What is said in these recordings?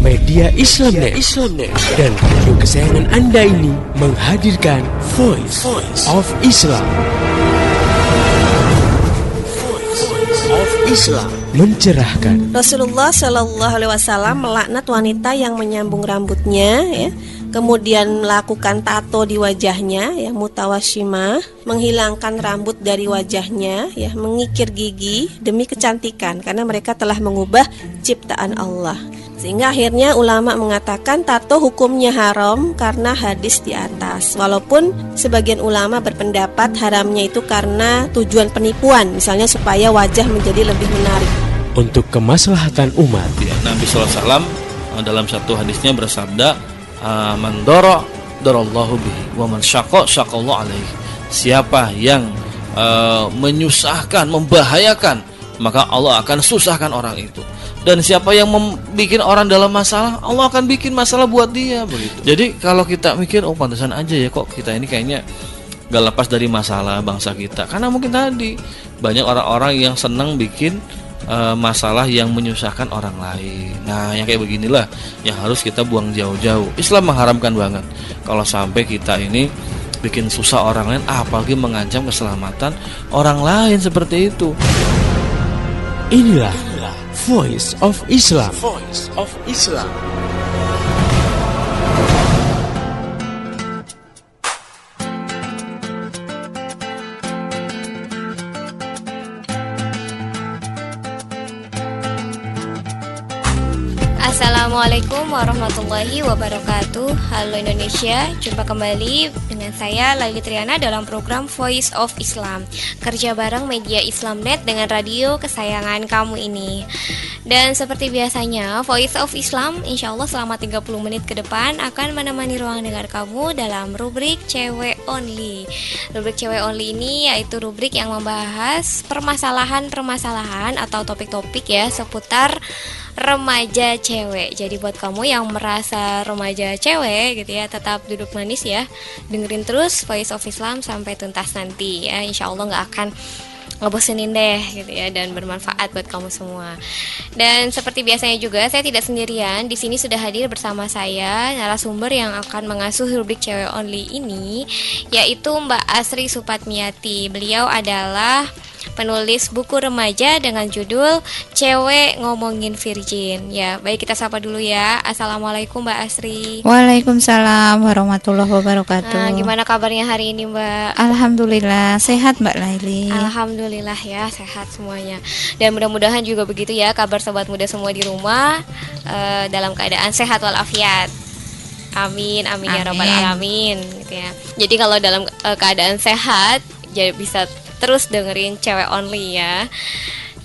Media Islamnet dan radio kesayangan Anda ini menghadirkan Voice of Islam. Islam mencerahkan. Rasulullah Shallallahu Alaihi Wasallam melaknat wanita yang menyambung rambutnya, ya, kemudian melakukan tato di wajahnya, ya, mutawasyimah, menghilangkan rambut dari wajahnya, ya, mengikir gigi demi kecantikan karena mereka telah mengubah ciptaan Allah. Sehingga akhirnya ulama mengatakan tato hukumnya haram karena hadis di atas. Walaupun sebagian ulama berpendapat haramnya itu karena tujuan penipuan, misalnya supaya wajah menjadi lebih menarik. Untuk kemaslahatan umat, Nabi SAW dalam satu hadisnya bersabda, man darallahu bihi wa man syaqallahu alaihi. Siapa yang menyusahkan, membahayakan, maka Allah akan susahkan orang itu. Dan siapa yang membuat orang dalam masalah, Allah akan bikin masalah buat dia, begitu. Jadi kalau kita mikir, oh pantasan aja ya kok kita ini kayaknya gak lepas dari masalah bangsa kita. Karena mungkin tadi banyak orang-orang yang senang bikin masalah yang menyusahkan orang lain. Nah, yang kayak beginilah yang harus kita buang jauh-jauh. Islam mengharamkan banget kalau sampai kita ini bikin susah orang lain, apalagi mengancam keselamatan orang lain seperti itu. Inilah Voice of Islam. Assalamualaikum warahmatullahi wabarakatuh. Halo Indonesia, jumpa kembali dengan saya Lali Triana dalam program Voice of Islam. Kerja bareng Media Islamnet dengan radio kesayangan kamu ini. Dan seperti biasanya, Voice of Islam insya Allah selama 30 menit ke depan akan menemani ruang dengar kamu dalam rubrik Cewek Only. Rubrik Cewek Only ini yaitu rubrik yang membahas permasalahan-permasalahan atau topik-topik ya seputar remaja cewek. Jadi buat kamu yang merasa remaja cewek gitu ya, tetap duduk manis ya, dengerin terus Voice of Islam sampai tuntas nanti ya. Insya Allah gak akan ngebosenin deh gitu ya, dan bermanfaat buat kamu semua. Dan seperti biasanya juga saya tidak sendirian. Di sini sudah hadir bersama saya narasumber yang akan mengasuh rubrik Cewek Only ini, yaitu Mbak Asri Supatmiati. Beliau adalah penulis buku remaja dengan judul Cewek Ngomongin Virgin. Ya, baik, kita sapa dulu ya. Assalamualaikum Mbak Asri. Waalaikumsalam warahmatullahi wabarakatuh. Gimana kabarnya hari ini Mbak? Alhamdulillah sehat Mbak Laili. Alhamdulillah ya, sehat semuanya. Dan mudah-mudahan juga begitu ya kabar sobat muda semua di rumah, dalam keadaan sehat walafiat. Amin, amin ya rabbal alamin gitu ya. Jadi kalau dalam keadaan sehat jadi bisa terus dengerin Cewek Only ya.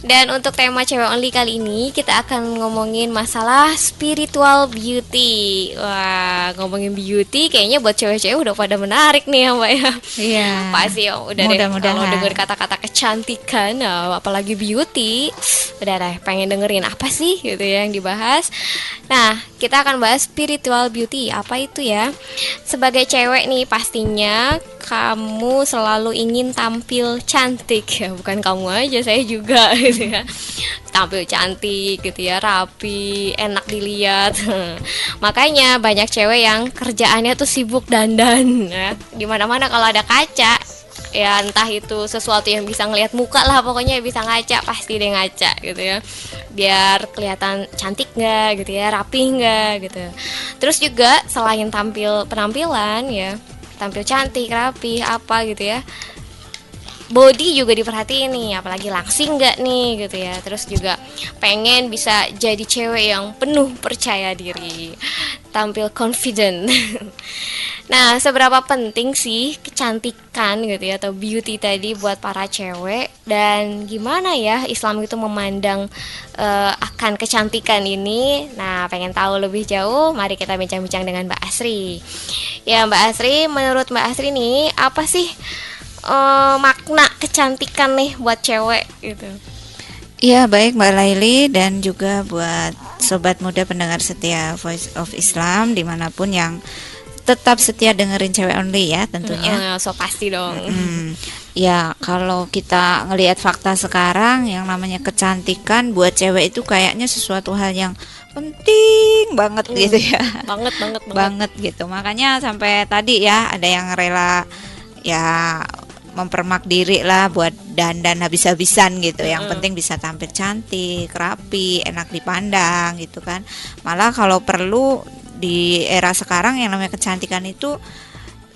Dan untuk tema Cewek Only kali ini kita akan ngomongin masalah spiritual beauty. Wah, ngomongin beauty kayaknya buat cewek-cewek udah pada menarik nih ya Mbak ya. Iya. Pasti ya, udah deh kalau denger kata-kata kecantikan, apalagi beauty, udah deh pengen dengerin apa sih gitu ya yang dibahas. Nah, kita akan bahas spiritual beauty. Apa itu ya? Sebagai cewek nih pastinya kamu selalu ingin tampil cantik ya, bukan kamu aja, saya juga gitu ya. Tampil cantik gitu ya, rapi, enak dilihat. Makanya banyak cewek yang kerjaannya tuh sibuk dandan ya. Di mana-mana kalau ada kaca, ya entah itu sesuatu yang bisa ngelihat muka lah, pokoknya bisa ngaca, pasti dia ngaca gitu ya, biar kelihatan cantik nggak gitu ya, rapi nggak gitu. Terus juga selain tampil penampilan ya, tampil cantik, rapi, apa gitu ya, body juga diperhatiin nih, apalagi langsing nggak nih gitu ya. Terus juga pengen bisa jadi cewek yang penuh percaya diri, tampil confident. Nah, seberapa penting sih kecantikan gitu ya, atau beauty tadi buat para cewek, dan gimana ya Islam itu memandang akan kecantikan ini? Nah, pengen tahu lebih jauh, mari kita bincang-bincang dengan Mbak Asri. Ya Mbak Asri, menurut Mbak Asri nih, apa sih makna kecantikan nih buat cewek gitu? Iya, baik Mbak Laili, dan juga buat sobat muda pendengar setia Voice of Islam dimanapun yang tetap setia dengerin Cewek Only ya tentunya. So pasti dong. Ya, kalau kita ngelihat fakta sekarang, yang namanya kecantikan buat cewek itu kayaknya sesuatu hal yang penting banget gitu ya. Banget banget banget. Banget gitu. Makanya sampai tadi ya ada yang rela ya mempermak diri lah buat dandan habis-habisan gitu. Yang penting bisa tampil cantik, rapi, enak dipandang gitu kan. Malah kalau perlu di era sekarang yang namanya kecantikan itu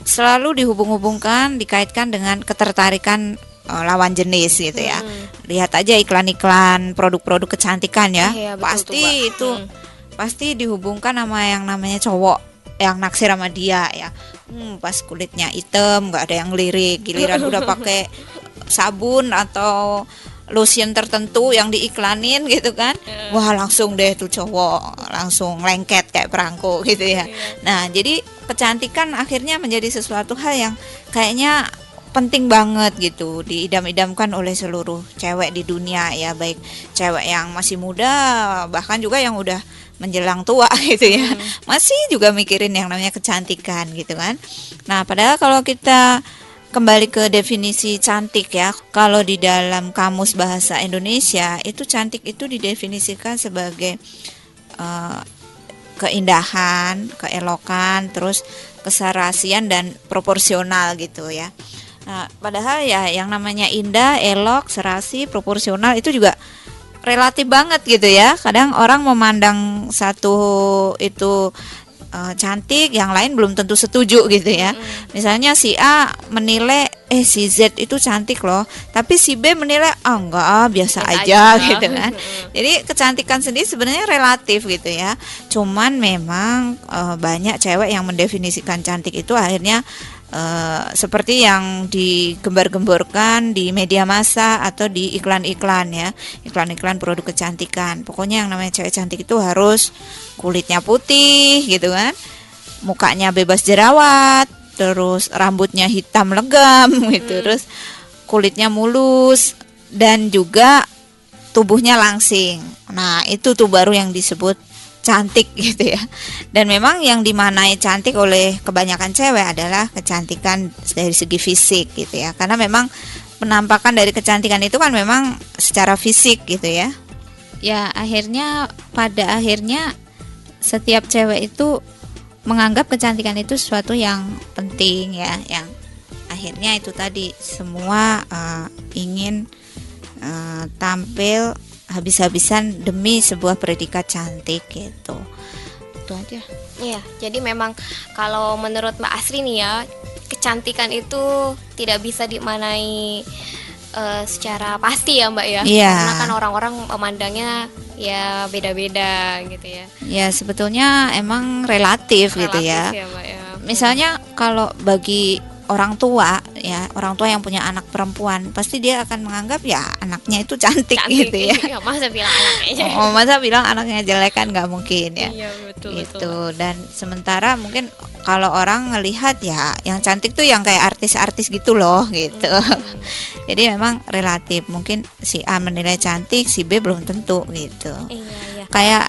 selalu dihubung-hubungkan, dikaitkan dengan ketertarikan lawan jenis gitu ya. Lihat aja iklan-iklan produk-produk kecantikan ya. Iya, betul Pasti tuh, Mbak. itu pasti dihubungkan sama yang namanya cowok yang naksir sama dia ya. Pas kulitnya hitam nggak ada yang lirik, giliran udah pakai sabun atau lotion tertentu yang diiklanin gitu kan, wah langsung deh tuh cowok langsung lengket kayak perangko gitu ya. Nah jadi kecantikan akhirnya menjadi sesuatu hal yang kayaknya penting banget gitu, diidam-idamkan oleh seluruh cewek di dunia ya, baik cewek yang masih muda bahkan juga yang udah menjelang tua gitu ya, masih juga mikirin yang namanya kecantikan gitu kan. Nah padahal kalau kita kembali ke definisi cantik ya, kalau di dalam kamus bahasa Indonesia itu cantik itu didefinisikan sebagai keindahan, keelokan, terus keserasian dan proporsional gitu ya. Nah, padahal ya yang namanya indah, elok, serasi, proporsional itu juga relatif banget gitu ya. Kadang orang memandang satu itu cantik, yang lain belum tentu setuju gitu ya. Misalnya si A menilai si Z itu cantik loh, tapi si B menilai enggak, biasa aja gitu kan. Jadi kecantikan sendiri sebenarnya relatif gitu ya. Cuman memang banyak cewek yang mendefinisikan cantik itu akhirnya seperti yang digembar-gemborkan di media massa atau di iklan-iklan ya, iklan-iklan produk kecantikan. Pokoknya yang namanya cewek cantik itu harus kulitnya putih gitu kan, mukanya bebas jerawat, terus rambutnya hitam legam gitu, terus kulitnya mulus dan juga tubuhnya langsing. Nah itu tuh baru yang disebut cantik gitu ya. Dan memang yang dimanai cantik oleh kebanyakan cewek adalah kecantikan dari segi fisik gitu ya, karena memang penampakan dari kecantikan itu kan memang secara fisik gitu ya. Ya akhirnya pada akhirnya setiap cewek itu menganggap kecantikan itu sesuatu yang penting ya, yang akhirnya itu tadi semua ingin tampil habis-habisan demi sebuah predikat cantik gitu. Itu aja. Iya, jadi memang kalau menurut Mbak Asri nih ya, kecantikan itu tidak bisa dimanai secara pasti ya Mbak ya. Iya. Karena kan orang-orang memandangnya ya beda-beda gitu ya. Ya sebetulnya emang relatif gitu ya. Relatif ya Mbak ya. Misalnya kalau bagi orang tua ya, orang tua yang punya anak perempuan pasti dia akan menganggap ya anaknya itu cantik gitu ya. Iya, masa bilang anaknya. Oh, masa bilang anaknya jelek kan nggak mungkin ya. Iya betul Gitu. betul. Dan sementara mungkin kalau orang ngelihat ya yang cantik tuh yang kayak artis-artis gitu loh gitu. Jadi memang relatif, mungkin si A menilai cantik, si B belum tentu gitu. Iya. Kayak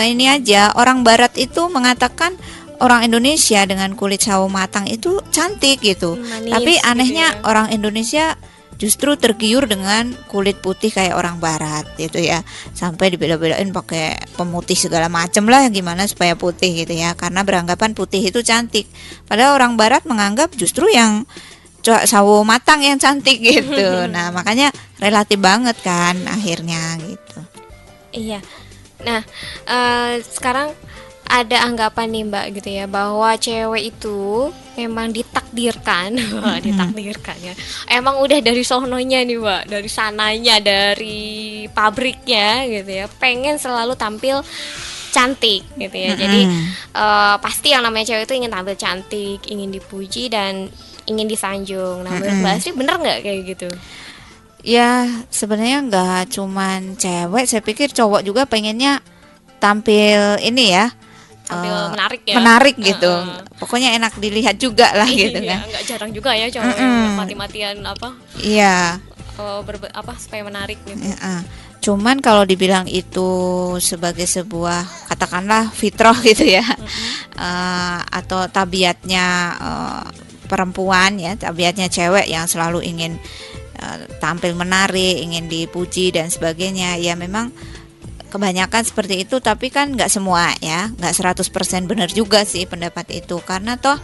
ini aja, orang barat itu mengatakan orang Indonesia dengan kulit sawo matang itu cantik gitu. Manis Tapi gitu anehnya ya. orang Indonesia justru tergiur dengan kulit putih kayak orang barat gitu ya. Sampai dibeda-bedain pakai pemutih segala macam lah, gimana supaya putih gitu ya. Karena beranggapan putih itu cantik. Padahal orang barat menganggap justru yang sawo matang yang cantik gitu. Nah, makanya relatif banget kan akhirnya gitu. Iya. Nah, sekarang ada anggapan nih Mbak gitu ya, bahwa cewek itu memang ditakdirkan, ditakdirkan ya. Emang udah dari sononya nih Mbak, dari sananya, dari pabriknya gitu ya, pengen selalu tampil cantik gitu ya. Jadi pasti yang namanya cewek itu ingin tampil cantik, ingin dipuji dan ingin disanjung. Nah, menurut Mbak Asri bener nggak kayak gitu? Ya sebenarnya nggak cuman cewek, saya pikir cowok juga pengennya tampil ini ya, Tampil menarik ya. menarik gitu. Pokoknya enak dilihat juga lah gitu Iya, kan. nggak jarang juga ya cowok yang mati-matian apa Iya. supaya menarik gitu. Cuman kalau dibilang itu sebagai sebuah katakanlah fitrah gitu ya, atau tabiatnya perempuan ya, tabiatnya cewek yang selalu ingin tampil menarik, ingin dipuji dan sebagainya. Ya memang kebanyakan seperti itu, tapi kan nggak semua ya, nggak 100% benar juga sih pendapat itu, karena toh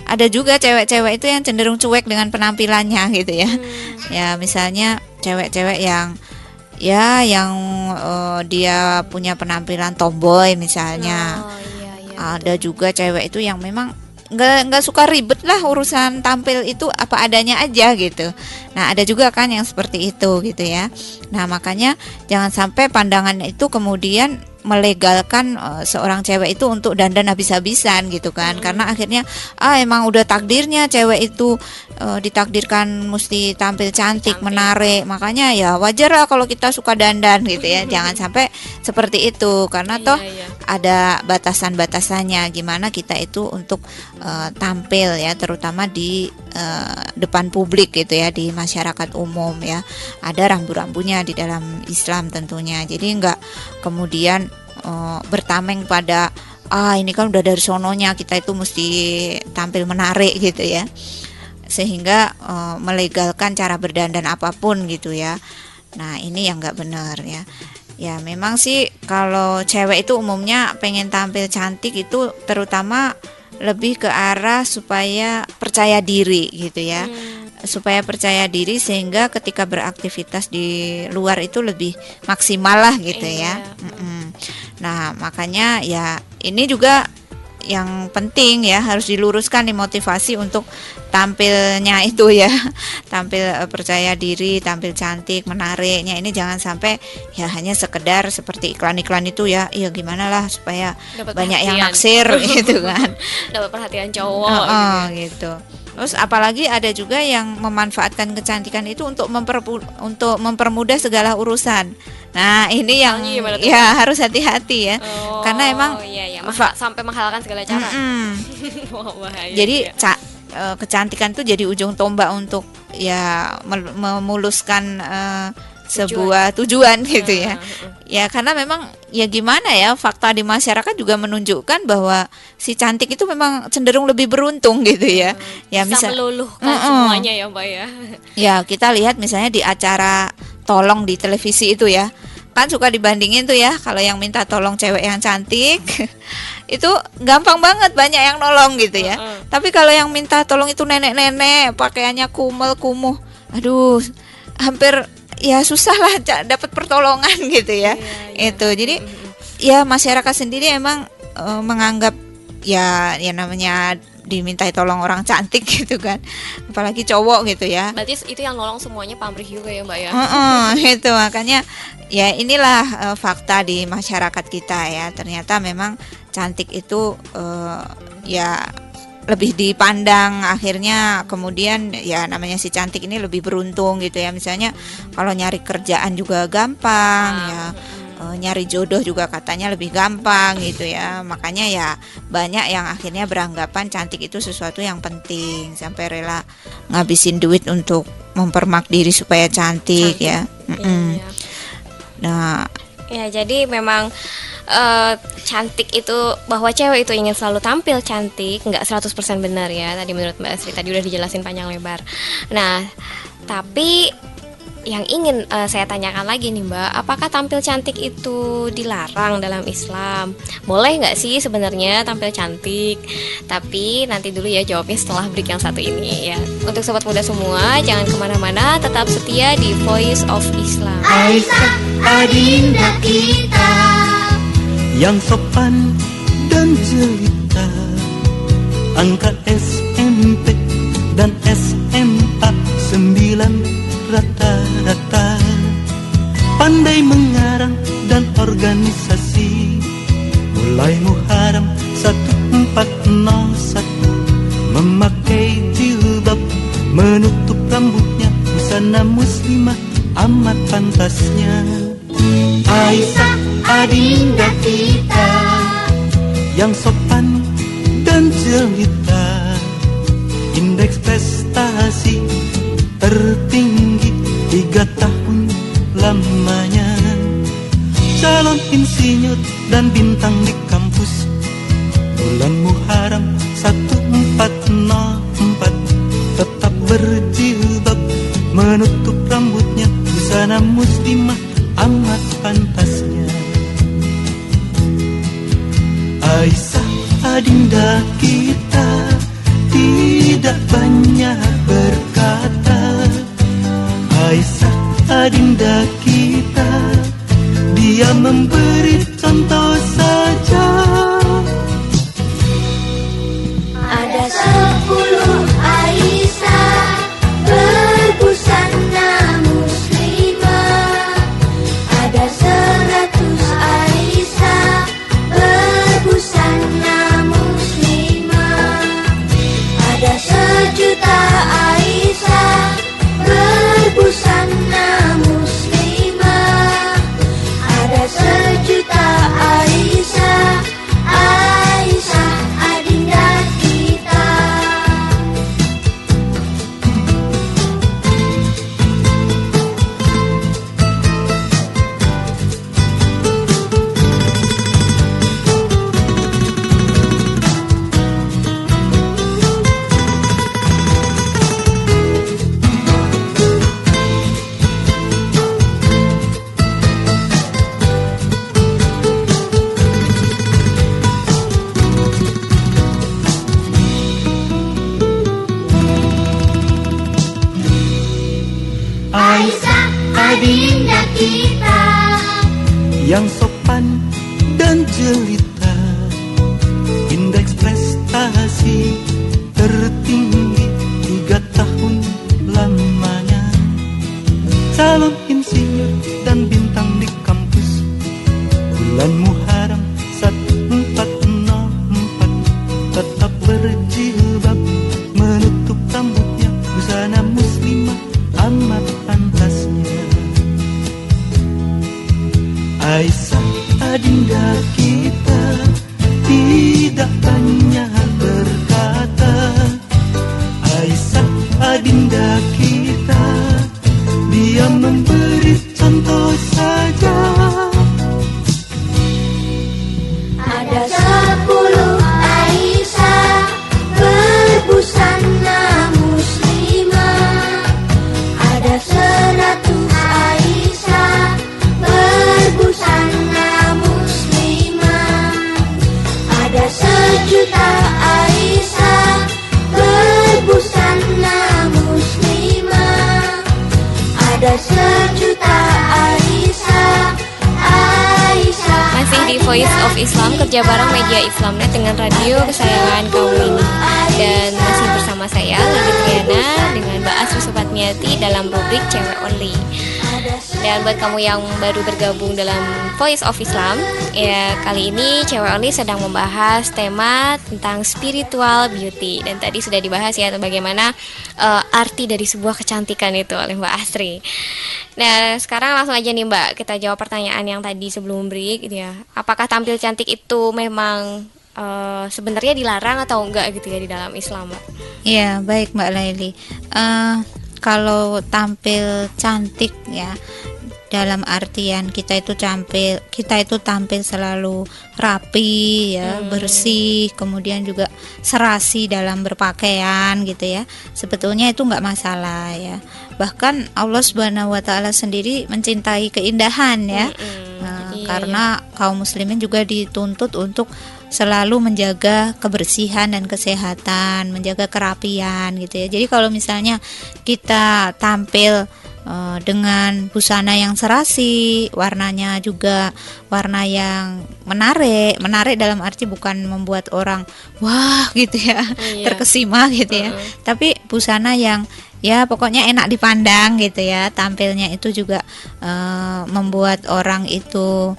ada juga cewek-cewek itu yang cenderung cuek dengan penampilannya gitu ya. Ya misalnya cewek-cewek yang dia punya penampilan tomboy misalnya. Ada juga cewek itu yang memang nggak suka ribet lah, urusan tampil itu apa adanya aja gitu. Nah ada juga kan yang seperti itu gitu ya. Nah makanya jangan sampai pandangan itu kemudian melegalkan seorang cewek itu untuk dandan habis-habisan gitu kan. Karena akhirnya emang udah takdirnya cewek itu ditakdirkan mesti tampil cantik, menarik. Makanya ya wajar lah kalau kita suka dandan gitu ya. Jangan sampai seperti itu, karena toh ada batasan-batasannya gimana kita itu untuk tampil ya, terutama di depan publik gitu ya, di masyarakat umum ya. Ada rambu-rambunya di dalam Islam tentunya. Jadi enggak kemudian bertameng pada ini kan udah dari sononya kita itu mesti tampil menarik gitu ya, sehingga melegalkan cara berdandan apapun gitu ya. Nah ini yang nggak benar ya. Ya memang sih kalau cewek itu umumnya pengen tampil cantik itu terutama lebih ke arah supaya percaya diri gitu ya. Supaya percaya diri sehingga ketika beraktivitas di luar itu lebih maksimal lah gitu ya. Nah makanya ya ini juga yang penting ya, harus diluruskan, dimotivasi untuk tampilnya itu ya, tampil percaya diri, tampil cantik, menariknya ini jangan sampai ya hanya sekedar seperti iklan-iklan itu ya, ya gimana lah supaya Dapat banyak yang perhatian. naksir gitu kan. Dapat perhatian cowok Gitu. Terus apalagi ada juga yang memanfaatkan kecantikan itu untuk mempermudah segala urusan. Nah ini yang Misalnya gimana tuh, ya harus hati-hati ya, karena emang sampai menghalalkan segala cara. Wah, bahaya jadi juga. kecantikan tuh jadi ujung tombak untuk ya memuluskan sebuah tujuan gitu ya. Ya karena memang ya gimana ya, fakta di masyarakat juga menunjukkan bahwa si cantik itu memang cenderung lebih beruntung gitu ya. Ya Bisa misal meluluhkan semuanya ya Mbak ya. ya kita lihat misalnya di acara tolong di televisi itu ya, kan suka dibandingin tuh ya, kalau yang minta tolong cewek yang cantik itu gampang banget banyak yang nolong gitu ya. Tapi kalau yang minta tolong itu nenek-nenek pakaiannya kumel kumuh, aduh hampir ya susah lah dapat pertolongan gitu ya. Itu jadi ya masyarakat sendiri emang menganggap ya namanya dimintai tolong orang cantik gitu kan, apalagi cowok gitu ya. Berarti itu yang nolong semuanya pamrih juga ya Mbak ya. Itu makanya ya inilah fakta di masyarakat kita ya, ternyata memang cantik itu ya lebih dipandang, akhirnya kemudian ya namanya si cantik ini lebih beruntung gitu ya. Misalnya kalau nyari kerjaan juga gampang ya, nyari jodoh juga katanya lebih gampang gitu ya. Makanya ya banyak yang akhirnya beranggapan cantik itu sesuatu yang penting, sampai rela ngabisin duit untuk mempermak diri supaya cantik. Ya. Nah ya jadi memang cantik itu, bahwa cewek itu ingin selalu tampil cantik nggak 100% benar ya, tadi menurut Mbak Asri tadi udah dijelasin panjang lebar. Nah tapi yang ingin saya tanyakan lagi nih Mbak, apakah tampil cantik itu dilarang dalam Islam? Boleh nggak sih sebenarnya tampil cantik? Tapi nanti dulu ya jawabnya setelah break yang satu ini ya. Untuk sobat muda semua, jangan kemana-mana, tetap setia di Voice of Islam. Aisyah adinda kita yang sopan dan jelita, angka SMP dan SMA 9 rata-rata, pandai mengarang dan organisasi, mulai Muharram 1401, memakai jilbab menutup rambutnya, busana muslimah amat pantasnya. Aisyah adinda kita yang sopan dan jelita, indeks prestasi tertinggi 3 tahun lamanya, calon insinyur dan bintang di kampus, bulan Muharram 1404 busana muslimah amat pantasnya. Aisyah adinda kita tidak banyak berkata. Aisyah adinda kita, dia memberi contoh saja. Ada 10 Aisyah berbusana muslimah. Ada 100 Aisyah berbusana muslimah. Ada 1.000.000 Aisyah berbusana muslimah. Ada 1.000.000 Aisyah, Aisyah adinda kita. Aisyah adinda kita, yang sopan dan jelita, indeks prestasi tertinggi 3 tahun lamanya, calon insinyur dan bintang di kampus. Bulan Muharram 1404, tetap berjilbab, menutup rambutnya, busana muslimah amat pantasnya. Aisyah adinda kita tidak banyak berkata. Aisyah adinda kita, dia memberi contoh saja. ada 10 Aisyah berbusana muslimah. Ada 100 Aisyah berbusana muslimah. Ada 1.000.000 Aisyah berbusana muslimah. Ada 1.000.000 Aisyah, Aisyah. Masih di Voice of Islam, kerja bareng media Islamnet dengan radio kesayangan kaum ini. Dan masih bersama saya Lili Triana dengan Mbak Asri Sobatniati dalam rubrik Cewek Only. Dan buat kamu yang baru bergabung dalam Voice of Islam, ya kali ini Cewek Only sedang membahas tema tentang spiritual beauty. Dan tadi sudah dibahas ya bagaimana arti dari sebuah kecantikan itu oleh Mbak Asri. Nah sekarang langsung aja nih Mbak, kita jawab pertanyaan yang tadi sebelum break gitu ya. Apakah tampil cantik itu memang sebenarnya dilarang atau enggak gitu ya di dalam Islam, Mbak? Ya, baik Mbak Laili. Kalau tampil cantik ya, dalam artian kita itu tampil selalu rapi ya, bersih, kemudian juga serasi dalam berpakaian gitu ya. Sebetulnya itu nggak masalah ya. Bahkan Allah Subhanahu wa taala sendiri mencintai keindahan ya. Karena kaum muslimin juga dituntut untuk selalu menjaga kebersihan dan kesehatan, menjaga kerapian gitu ya. Jadi kalau misalnya kita tampil dengan busana yang serasi, warnanya juga warna yang menarik dalam arti bukan membuat orang wah gitu ya, terkesima gitu ya. Tapi busana yang ya pokoknya enak dipandang gitu ya, tampilnya itu juga membuat orang itu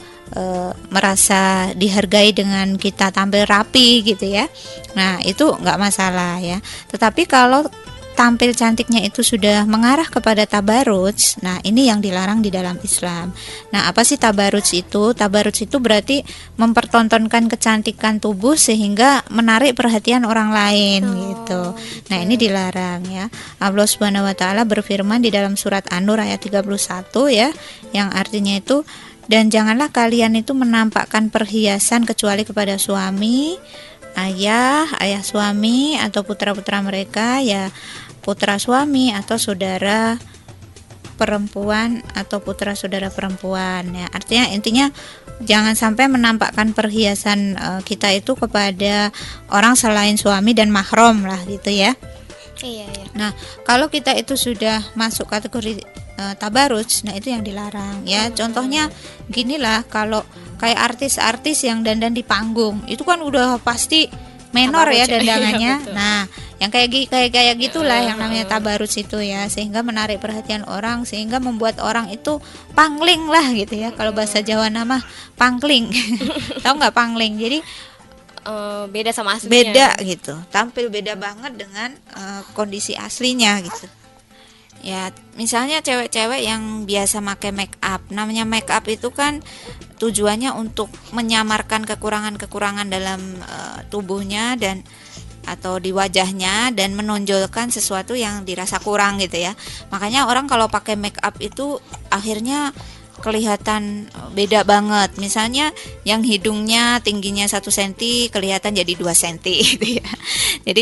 merasa dihargai dengan kita tampil rapi gitu ya. Nah itu nggak masalah ya. Tetapi kalau tampil cantiknya itu sudah mengarah kepada tabaruj, nah ini yang dilarang di dalam Islam. Nah apa sih tabaruj itu? Tabaruj itu berarti mempertontonkan kecantikan tubuh sehingga menarik perhatian orang lain gitu. Nah ini dilarang ya. Allah Subhanahu wa taala berfirman di dalam surat An-Nur ayat 31 ya, yang artinya itu, dan janganlah kalian itu menampakkan perhiasan kecuali kepada suami, ayah suami atau putra-putra mereka ya, putra suami atau saudara perempuan atau putra saudara perempuan ya. Artinya intinya jangan sampai menampakkan perhiasan kita itu kepada orang selain suami dan mahram lah gitu ya. Iya, iya. Nah, kalau kita itu sudah masuk kategori tabaruj, nah itu yang dilarang ya. Contohnya ginilah, kalau kayak artis-artis yang dandan di panggung, itu kan udah pasti menor ya Tabaruj. dandangannya. Iya, betul. Nah, yang kayak gitulah yang namanya tabaruj itu ya, sehingga menarik perhatian orang, sehingga membuat orang itu pangling lah gitu ya. Kalau bahasa Jawa nama pangling. Tahu nggak pangling? Jadi Beda sama aslinya. beda gitu, tampil beda banget dengan kondisi aslinya gitu. Ya, misalnya cewek-cewek yang biasa pakai make up. Namanya make up itu kan tujuannya untuk menyamarkan kekurangan-kekurangan dalam tubuhnya dan atau di wajahnya, dan menonjolkan sesuatu yang dirasa kurang gitu ya. Makanya orang kalau pakai make up itu akhirnya kelihatan beda banget. Misalnya yang hidungnya tingginya 1 cm kelihatan jadi 2 cm gitu ya. Jadi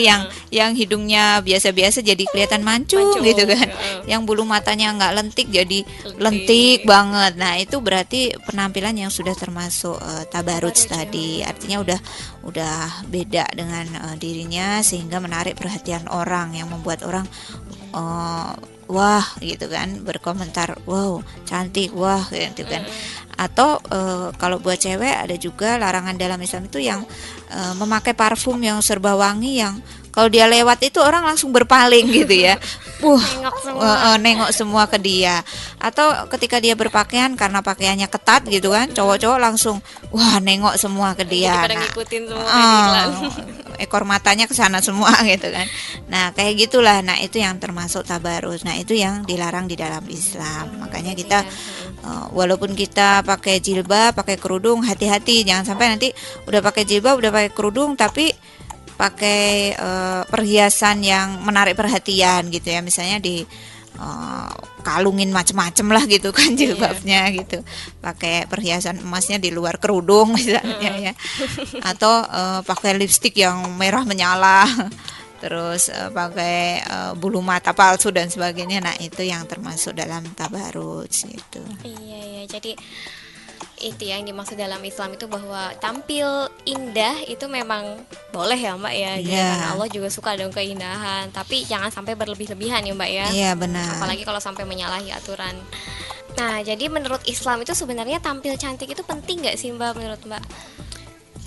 yang hidungnya biasa-biasa jadi kelihatan mancung gitu kan. Yang bulu matanya nggak lentik jadi lentik banget. Nah, itu berarti penampilan yang sudah termasuk tabaruj tadi. Artinya udah beda dengan dirinya, sehingga menarik perhatian orang, yang membuat orang wah gitu kan, berkomentar wow cantik, wah gitu kan. Atau kalau buat cewek ada juga larangan dalam Islam itu yang memakai parfum yang serba wangi, yang kalau dia lewat itu orang langsung berpaling gitu ya. Nengok semua ke dia. Atau ketika dia berpakaian, karena pakaiannya ketat gitu kan, cowok-cowok langsung wah nengok semua ke dia. Pada ngikutin semua kayak di iklan. Ekor matanya ke sana semua gitu kan. Nah, kayak gitulah. Nah, itu yang termasuk tabarus. Nah, itu yang dilarang di dalam Islam. Makanya kita walaupun kita pakai jilbab, pakai kerudung, hati-hati jangan sampai nanti udah pakai jilbab, udah pakai kerudung tapi pakai perhiasan yang menarik perhatian gitu ya. Misalnya di kalungin macem-macem lah gitu kan jilbabnya gitu, pakai perhiasan emasnya di luar kerudung misalnya ya, atau pakai lipstik yang merah menyala, terus pakai bulu mata palsu dan sebagainya. Nah, itu yang termasuk dalam tabaruj gitu. Iya, jadi itu yang dimaksud dalam Islam itu, bahwa tampil indah itu memang boleh ya Mbak ya. Jadi Iya. karena Allah juga suka dong keindahan, tapi jangan sampai berlebih-lebihan ya Mbak ya. Iya, benar. Apalagi kalau sampai menyalahi aturan. Nah, jadi menurut Islam itu sebenarnya tampil cantik itu penting nggak sih Mbak, menurut Mbak?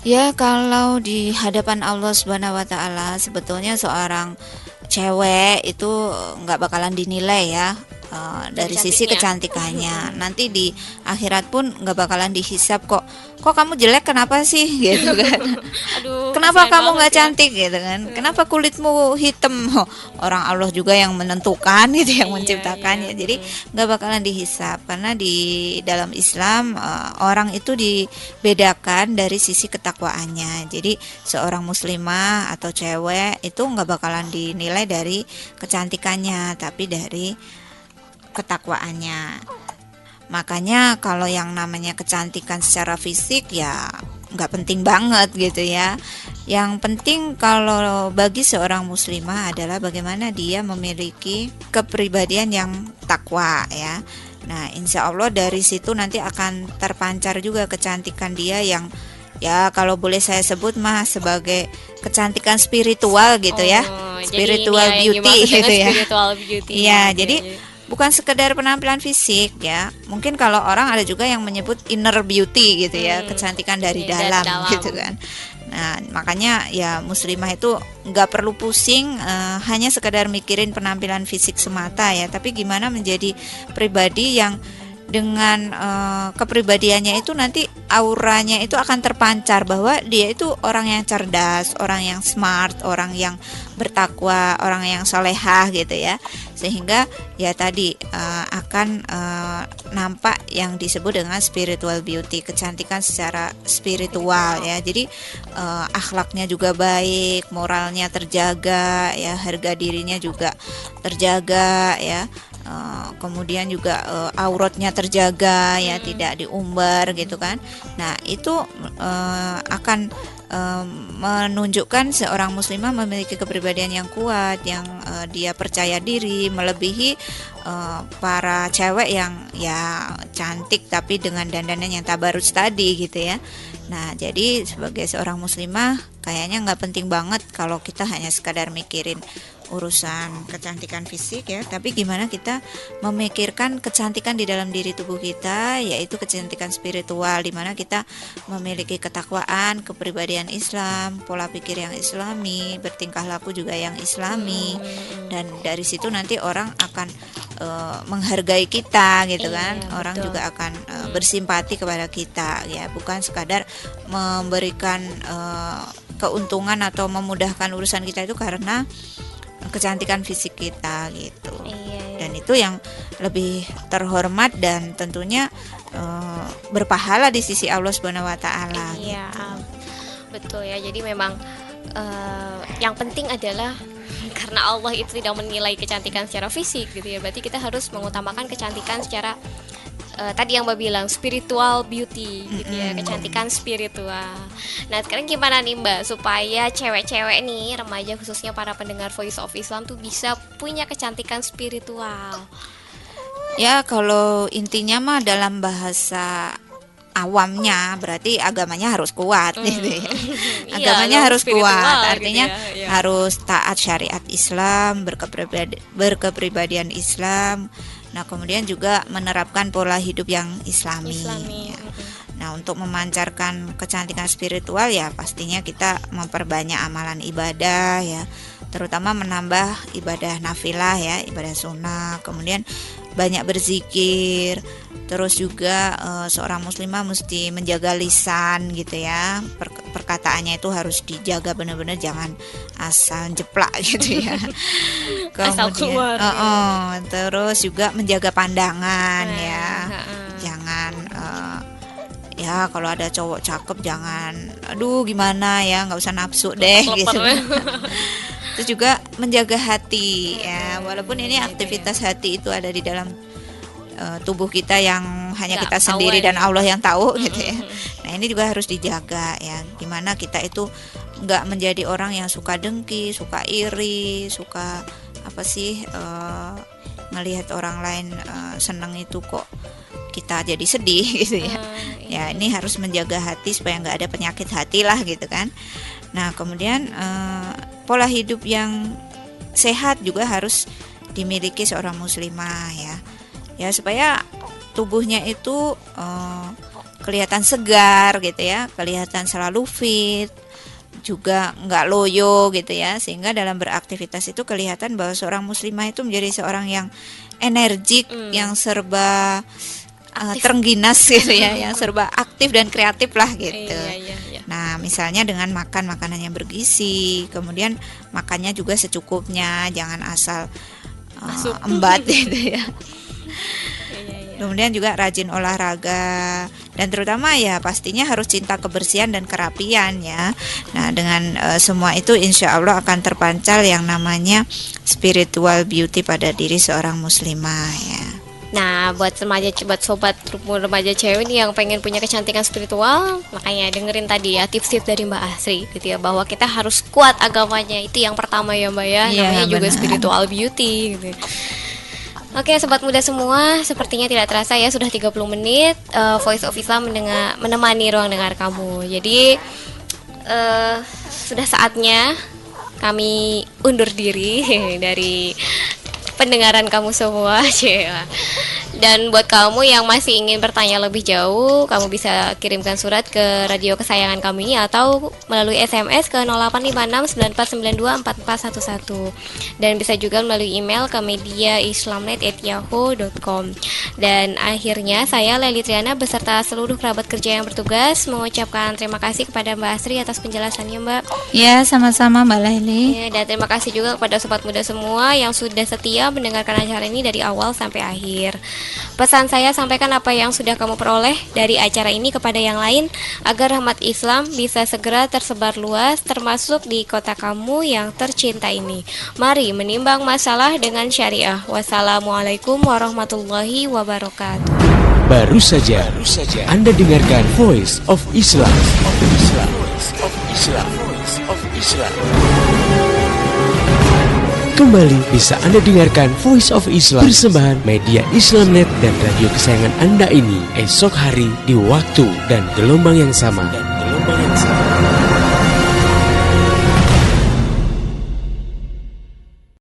Ya, kalau di hadapan Allah Subhanahu wa taala sebetulnya seorang cewek itu nggak bakalan dinilai ya dari sisi kecantikannya. Nanti di akhirat pun nggak bakalan dihisap kok kamu jelek kenapa sih gitu kan. Aduh, Kenapa kasihan kamu banget nggak ya. cantik gitu kan? Kenapa kulitmu hitam? Orang Allah juga yang menentukan gitu, yang Iya, menciptakannya. iya. Jadi nggak bakalan dihisap, karena di dalam Islam orang itu dibedakan dari sisi ketakwaannya. Jadi seorang muslimah atau cewek itu nggak bakalan dinilai dari kecantikannya, tapi dari ketakwaannya. Makanya kalau yang namanya kecantikan secara fisik ya nggak penting banget gitu ya. Yang penting kalau bagi seorang muslimah adalah bagaimana dia memiliki kepribadian yang takwa ya. Nah, insya Allah dari situ nanti akan terpancar juga kecantikan dia yang ya kalau boleh saya sebut mah sebagai kecantikan spiritual gitu ya. Jadi Spiritual ini yang beauty dimaksud dengan gitu ya. Spiritual beauty. Iya, jadi bukan sekedar penampilan fisik ya. Mungkin kalau orang ada juga yang menyebut inner beauty gitu ya, kecantikan dari Iya, dari dalam dalam. gitu kan. Nah, makanya ya muslimah itu nggak perlu pusing hanya sekedar mikirin penampilan fisik semata ya, tapi gimana menjadi pribadi yang dengan kepribadiannya itu nanti auranya itu akan terpancar bahwa dia itu orang yang cerdas, orang yang smart, orang yang bertakwa, orang yang solehah gitu ya, sehingga ya tadi akan nampak yang disebut dengan spiritual beauty, kecantikan secara spiritual ya. Jadi akhlaknya juga baik, moralnya terjaga ya, harga dirinya juga terjaga ya. kemudian juga auratnya terjaga ya, tidak diumbar gitu kan. Nah itu akan menunjukkan seorang muslimah memiliki kepribadian yang kuat, yang dia percaya diri melebihi para cewek yang ya cantik tapi dengan dandanan yang tabarruj tadi gitu ya. Nah jadi sebagai seorang muslimah kayaknya nggak penting banget kalau kita hanya sekadar mikirin urusan kecantikan fisik ya, tapi gimana kita memikirkan kecantikan di dalam diri tubuh kita, yaitu kecantikan spiritual, di mana kita memiliki ketakwaan, kepribadian Islam, pola pikir yang Islami, bertingkah laku juga yang Islami, dan dari situ nanti orang akan menghargai kita gitu kan. Orang betul. juga akan bersimpati kepada kita ya, bukan sekadar memberikan keuntungan atau memudahkan urusan kita itu karena kecantikan fisik kita gitu. Dan itu yang lebih terhormat dan tentunya berpahala di sisi Allah Subhanahu wa taala. Iya, betul ya. Jadi memang yang penting adalah karena Allah itu tidak menilai kecantikan secara fisik gitu ya. Berarti kita harus mengutamakan kecantikan secara tadi yang Mbak bilang spiritual beauty gitu ya, kecantikan spiritual. Nah sekarang gimana nih Mbak supaya cewek-cewek nih, remaja khususnya para pendengar Voice of Islam tuh bisa punya kecantikan spiritual? Ya kalau intinya mah dalam bahasa awamnya berarti agamanya harus kuat gitu ya. Agamanya harus kuat, artinya gitu ya. harus taat syariat Islam, berkepribadian Islam. Nah kemudian juga menerapkan pola hidup yang Islami. Ya. Nah untuk memancarkan kecantikan spiritual ya pastinya kita memperbanyak amalan ibadah ya, terutama menambah ibadah nafilah ya, ibadah sunnah, kemudian banyak berzikir. Terus juga seorang muslimah mesti menjaga lisan gitu ya, perkataannya itu harus dijaga benar-benar, jangan asal jeplak gitu ya. Asal keluar, terus juga menjaga pandangan ya, jangan ya kalau ada cowok cakep jangan aduh gimana ya, nggak usah nafsu deh gitu. Terus juga menjaga hati ya, walaupun ini aktivitas hati itu ada di dalam tubuh kita yang hanya Nggak kita sendiri dan ya. Allah yang tahu gitu ya. Nah ini juga harus dijaga ya, gimana kita itu nggak menjadi orang yang suka dengki, suka iri, suka apa sih melihat orang lain seneng itu kok kita jadi sedih gitu ya. Ya ini harus menjaga hati supaya nggak ada penyakit hati lah gitu kan. Nah kemudian pola hidup yang sehat juga harus dimiliki seorang muslimah ya supaya tubuhnya itu kelihatan segar gitu ya, kelihatan selalu fit, juga nggak loyo gitu ya, sehingga dalam beraktivitas itu kelihatan bahwa seorang muslimah itu menjadi seorang yang energik, yang serba terengginas gitu ya, yang serba aktif dan kreatif lah gitu. Iya. Nah misalnya dengan makan makanan yang bergizi, kemudian makannya juga secukupnya, jangan asal embat gitu ya. Kemudian juga rajin olahraga, dan terutama ya pastinya harus cinta kebersihan dan kerapian ya. Nah dengan semua itu insya Allah akan terpancar yang namanya spiritual beauty pada diri seorang muslimah ya. Nah buat sobat remaja cewek nih yang pengen punya kecantikan spiritual, makanya dengerin tadi ya tips-tips dari Mbak Asri gitu ya, bahwa kita harus kuat agamanya, itu yang pertama ya Mbak ya, namanya juga spiritual beauty gitu. Oke sobat muda semua, sepertinya tidak terasa ya sudah 30 menit Voice of Islam menemani ruang dengar kamu. Jadi sudah saatnya kami undur diri dari pendengaran kamu semua. Dan buat kamu yang masih ingin bertanya lebih jauh, kamu bisa kirimkan surat ke radio kesayangan kami atau melalui SMS ke 085694924411, dan bisa juga melalui email ke mediaislamnet@yahoo.com. Dan akhirnya saya Leli Triana beserta seluruh kerabat kerja yang bertugas mengucapkan terima kasih kepada Mbak Asri atas penjelasannya Mbak. Ya sama-sama Mbak Leli. Ya, dan terima kasih juga kepada sobat muda semua yang sudah setia mendengarkan acara ini dari awal sampai akhir. Pesan saya, sampaikan apa yang sudah kamu peroleh dari acara ini kepada yang lain agar rahmat Islam bisa segera tersebar luas, termasuk di kota kamu yang tercinta ini. Mari menimbang masalah dengan syariah. Wassalamualaikum warahmatullahi wabarakatuh. Baru saja Anda dengarkan Voice of Islam. Kembali bisa Anda dengarkan Voice of Islam, persembahan media Islamnet dan radio kesayangan Anda ini esok hari di waktu dan gelombang yang sama.